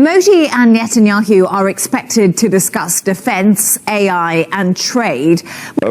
Modi and Netanyahu are expected to discuss defense, AI and trade.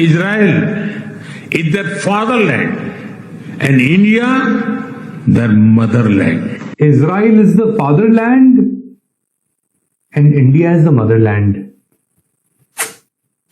Israel is their fatherland and India their motherland. Israel is the fatherland and India is the motherland.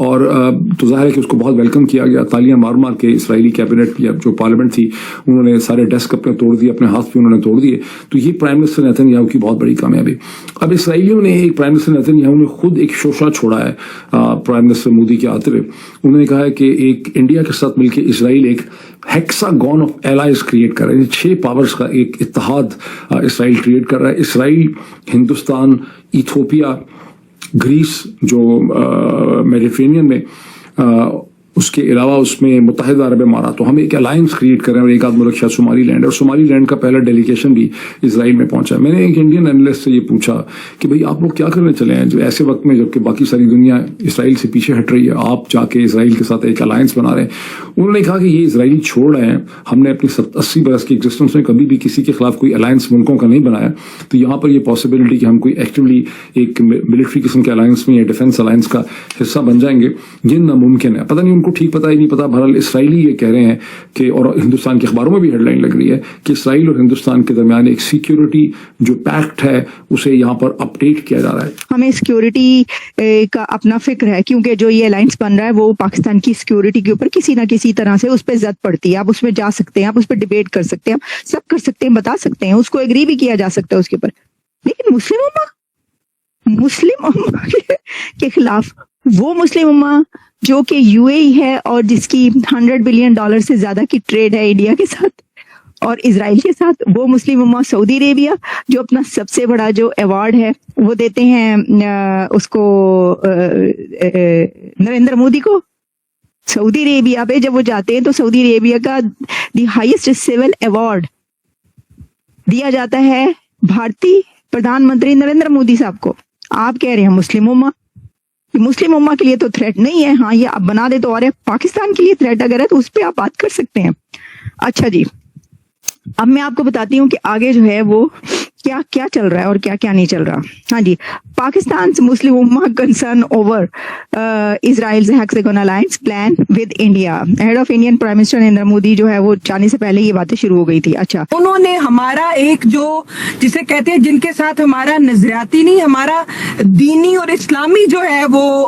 اور تو ظاہر ہے کہ اس کو بہت welcome کیا گیا. تالیاں مار مار کے اسرائیلی کیبنٹ یا جو پارلیمنٹ تھی انہوں نے سارے ڈیسک اپنے توڑ دیے, اپنے ہاتھ بھی انہوں نے توڑ دیے. تو یہ پرائم منسٹر نیتن یاہو کی بہت بڑی کامیابی. اب اسرائیلیوں نے ایک پرائم منسٹر نیتن یاہو نے خود ایک شوشہ چھوڑا ہے پرائم منسٹر مودی کے آتے ہوئے. انہوں نے کہا ہے کہ ایک انڈیا کے ساتھ مل کے اسرائیل ایک ہیکساگون آف ایلائز کریٹ کر رہا ہے, 6 پاورز کا ایک اتحاد اسرائیل کریٹ کر رہا ہے. اسرائیل, ہندوستان, ایتھوپیا, گریس جو میڈیٹرینین میں, اس کے علاوہ اس میں متحدہ عرب امارات, تو ہم ایک الائنس کریٹ کر رہے ہیں. اور ایک آدھ ملک شاید سومالی لینڈ, اور سومالی لینڈ کا پہلا ڈیلیگیشن بھی اسرائیل میں پہنچا. میں نے ایک انڈین اینالسٹ سے یہ پوچھا کہ بھئی آپ لوگ کیا کرنے چلے ہیں جو ایسے وقت میں جبکہ باقی ساری دنیا اسرائیل سے پیچھے ہٹ رہی ہے, آپ جا کے اسرائیل کے ساتھ ایک الائنس بنا رہے ہیں. انہوں نے کہا کہ یہ اسرائیلی چھوڑ رہے ہیں, ہم نے اپنی 80 برس کی ایگزسٹنس میں کبھی بھی کسی کے خلاف کوئی الائنس ملکوں کا نہیں بنایا. تو یہاں پر یہ پاسبلٹی کہ ہم کوئی ایکٹیولی ایک ملٹری قسم کے الائنس میں یا ڈیفینس الائنس کا حصہ بن جائیں گے, یہ ناممکن ہے. پتہ نہیں ان کو ٹھیک پتہ ہی نہیں پتا. بہرحال اسرائیلی یہ کہہ رہے ہیں کہ, اور ہندوستان کے اخباروں میں بھی ہیڈ لائن لگ رہی ہے کہ اسرائیل اور ہندوستان کے درمیان ایک سیکیورٹی جو پیکٹ ہے اسے یہاں پر اپڈیٹ کیا جا رہا ہے. ہمیں سیکیورٹی کا اپنا فکر ہے, کیونکہ جو یہ الائنس بن رہا ہے وہ پاکستان کی سیکیورٹی کے اوپر کسی نہ کسی طرح سے اس پہ زد پڑتی ہے. آپ اس میں جا سکتے ہیں, آپ اس پہ ڈبیٹ کر سکتے ہیں, آپ سب کر سکتے ہیں, بتا سکتے ہیں, اس کو ایگری بھی کیا جا سکتا ہے اس کے اوپر. لیکن مسلم امہ کے خلاف, وہ مسلم امہ جو کہ یو اے ای ہے اور جس کی $100 بلین سے زیادہ کی ٹریڈ ہے انڈیا کے ساتھ اور اسرائیل کے ساتھ, وہ مسلم امہ سعودی عربیہ جو اپنا سب سے بڑا جو ایوارڈ ہے وہ دیتے ہیں اس کو نریندر مودی کو. سعودی عربیہ پہ جب وہ جاتے ہیں تو سعودی عربیہ کا دی ہائیسٹ سول ایوارڈ دیا جاتا ہے بھارتی پردھان منتری نریندر مودی صاحب کو. آپ کہہ رہے ہیں مسلم امہ کے لیے تو تھریٹ نہیں ہے. ہاں یہ آپ بنا دے تو, اور پاکستان کے لیے تھریٹ اگر ہے تو اس پہ آپ بات کر سکتے ہیں. اچھا جی, اب میں آپ کو بتاتی ہوں کہ آگے جو ہے وہ کیا چل رہا ہے اور کیا نہیں چل رہا. ہاں جی, پاکستان مسلم امہ concern over Israel hexagon alliance plan with India. Head of Indian prime minister Narendra Modi جو ہے وہ جانے سے پہلے یہ باتیں شروع ہو گئی تھی. اچھا, انہوں نے ہمارا ایک جو جسے کہتے ہیں جن کے ساتھ ہمارا نظریاتی نہیں, ہمارا دینی اور اسلامی جو ہے وہ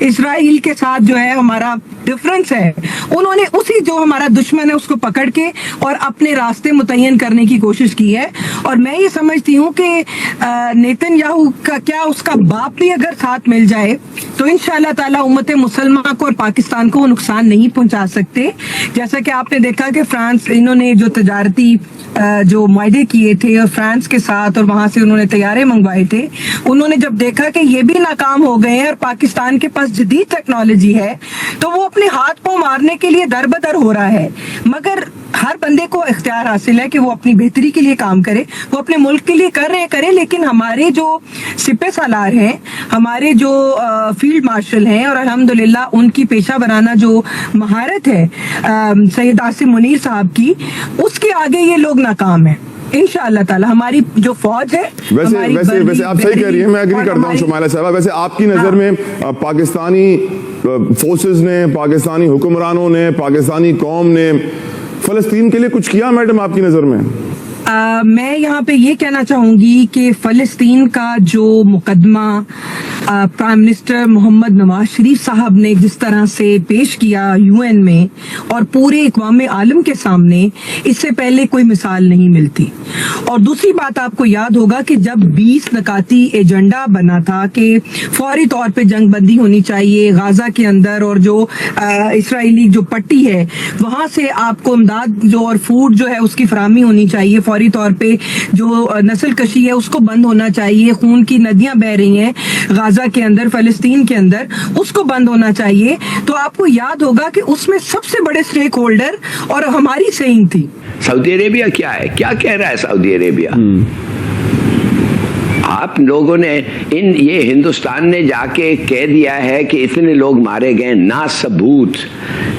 اسرائیل کے ساتھ جو ہے ہمارا ڈفرنس ہے, انہوں نے اسی جو ہمارا دشمن ہے اس کو پکڑ کے اور اپنے راستے متعین کرنے کی کوشش کی ہے. اور میں یہ سمجھتی ہوں کہ نیتن یاہو کا کیا اس کا باپ بھی اگر ساتھ مل جائے تو انشاءاللہ تعالی امت مسلمہ کو اور پاکستان کو وہ نقصان نہیں پہنچا سکتے. جیسا کہ آپ نے دیکھا کہ فرانس, انہوں نے جو تجارتی جو معاہدے کیے تھے اور فرانس کے ساتھ, اور وہاں سے انہوں نے طیارے منگوائے تھے, انہوں نے جب دیکھا کہ یہ بھی ناکام ہو گئے ہیں اور پاکستان کے پاس جدید ٹیکنالوجی ہے تو وہ اپنے ہاتھ پاؤں مارنے کے لیے در بدر ہو رہا ہے. مگر ہر بندے کو اختیار حاصل ہے کہ وہ اپنی بہتری کے لیے کام کرے, وہ اپنے ملک کے لیے کرے. لیکن ہمارے جو سپہ سالار ہیں, ہمارے جو فیلڈ مارشل ہیں, اور الحمدللہ ان کی پیشہ ورانہ جو مہارت ہے سید عاصم منیر صاحب کی, اس کے آگے یہ لوگ ناکام ہیں. انشاءاللہ تعالی ہماری جو فوج ہے, ویسے آپ صحیح کہہ رہی ہیں, میں ایگری کرتا ہوں شمائلہ صاحبہ. ویسے آپ کی نظر میں پاکستانی فورسز نے, پاکستانی حکمرانوں نے, پاکستانی قوم نے فلسطین کے لیے کچھ کیا میڈم آپ کی نظر میں؟ میں یہاں پہ یہ کہنا چاہوں گی کہ فلسطین کا جو مقدمہ پرائم منسٹر محمد نواز شریف صاحب نے جس طرح سے پیش کیا یو این میں اور پورے اقوام عالم کے سامنے, اس سے پہلے کوئی مثال نہیں ملتی. اور دوسری بات آپ کو یاد ہوگا کہ جب 20 نکاتی ایجنڈا بنا تھا کہ فوری طور پہ جنگ بندی ہونی چاہیے غازہ کے اندر, اور جو اسرائیلی جو پٹی ہے وہاں سے آپ کو امداد جو اور فوڈ جو ہے اس کی فراہمی ہونی چاہیے فوری طور پہ, جو نسل کشی ہے اس کو بند ہونا چاہیے, خون کی ندیاں بہ رہی ہیں غازہ کے اندر, فلسطین کے اندر, اس کو بند ہونا چاہیے. تو آپ کو یاد ہوگا کہ اس میں سب سے بڑے اسٹیک ہولڈر اور ہماری سینگ تھی. سعودی عربیہ کیا ہے, کیا کہہ رہا ہے سعودی عربیہ؟ آپ لوگوں نے یہ ہندوستان نے جا کے کہہ دیا ہے کہ اتنے لوگ مارے گئے, نا ثبوت,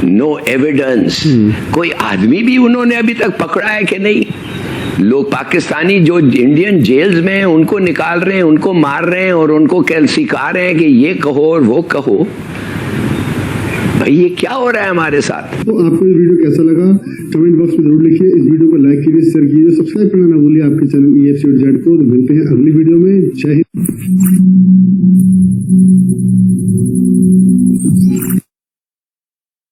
نو ایویڈنس. کوئی آدمی بھی انہوں نے ابھی تک پکڑا ہے کہ نہیں؟ لوگ پاکستانی جو انڈین جیلز میں ہیں ان کو نکال رہے ہیں, ان کو مار رہے ہیں, اور ان کو سکھا رہے ہیں کہ یہ کہو اور وہ کہو. بھائی یہ کیا ہو رہا ہے ہمارے ساتھ؟ تو آپ کو یہ ویڈیو کیسا لگا کمنٹ باکس میں ضرور لکھیے. اس ویڈیو کو لائک کیجیے, شیئر کیجیے, سبسکرائب کرنا نہ بھولیے آپ کے چینل EFC کو. ملتے ہیں اگلی ویڈیو میں. جے ہند.